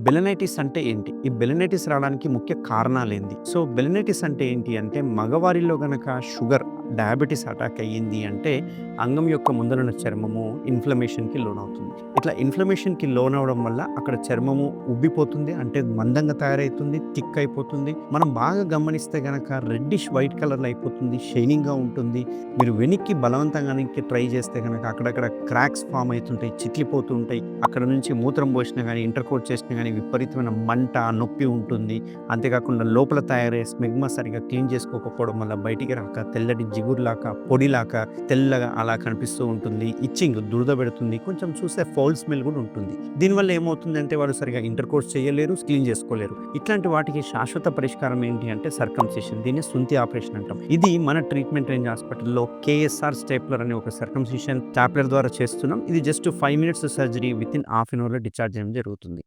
Balanitis అంటే ఏంటి? ఈ బెలనైటిస్ రావడానికి ముఖ్య కారణాలేంది? సో, బెలనైటిస్ అంటే ఏంటి అంటే, మగవారిలో గనక షుగర్, డయాబెటిస్ అటాక్ అయ్యింది అంటే, అంగం యొక్క ముందరున్న చర్మము ఇన్‌ఫ్లమేషన్‌కి లోనవుతుంది. ఇట్లా ఇన్‌ఫ్లమేషన్‌కి లోనవ్వడం వల్ల అక్కడ చర్మము ఉబ్బిపోతుంది. అంటే మందంగా తయారైతుంది, థిక్ అయిపోతుంది. మనం బాగా గమనిస్తే గనక రెడ్డిష్ వైట్ కలర్‌లో అయిపోతుంది, షైనింగ్‌గా ఉంటుంది. మీరు వెనక్కి బలవంతంగా వెనక్కి ట్రై చేస్తే గనక అక్కడక్కడ క్రాక్స్ ఫార్మ్ అయితుంటాయి, చిట్లిపోతూ ఉంటాయి. అక్కడ నుంచి మూత్రం పోసినా గానీ, ఇంటర్‌కోట్ చేసినా గానీ విపరీతమైన మంట, నొప్పి ఉంటుంది. అంతేకాకుండా లోపల తయారయ్యే స్మెగ్మా సరిగ్గా క్లీన్ చేసుకోకపోవడం వల్ల బయటికి రాక తెల్లటి జిగురులాగా, పొడిలాగా, తెల్లగా అలా కనిపిస్తూ ఉంటుంది. ఇచ్చింగ్ దురద పెడుతుంది. కొంచెం చూస్తే ఫౌల్ స్మెల్ కూడా ఉంటుంది. దీనివల్ల ఏమవుతుందంటే వాళ్ళు సరిగ్గా ఇంటర్‌కోర్స్ చేయలేరు, క్లీన్ చేసుకోలేరు. ఇట్లాంటి వాటికి శాశ్వత పరిష్కారం ఏంటి అంటే సర్కంసిషన్. దీన్ని సుంతి ఆపరేషన్ అంటాం. ఇది మన ట్రీట్మెంట్ రేంజ్ హాస్పిటల్‌లో కేఎస్ఆర్ స్టేప్లర్ అనే ఒక సర్కంసిషన్ టాబ్లెట్ ద్వారా చేస్తున్నాం. ఇది just 5 minutes surgery within half an అవర్‌లో డిశ్చార్జ్ చేయడం జరుగుతుంది.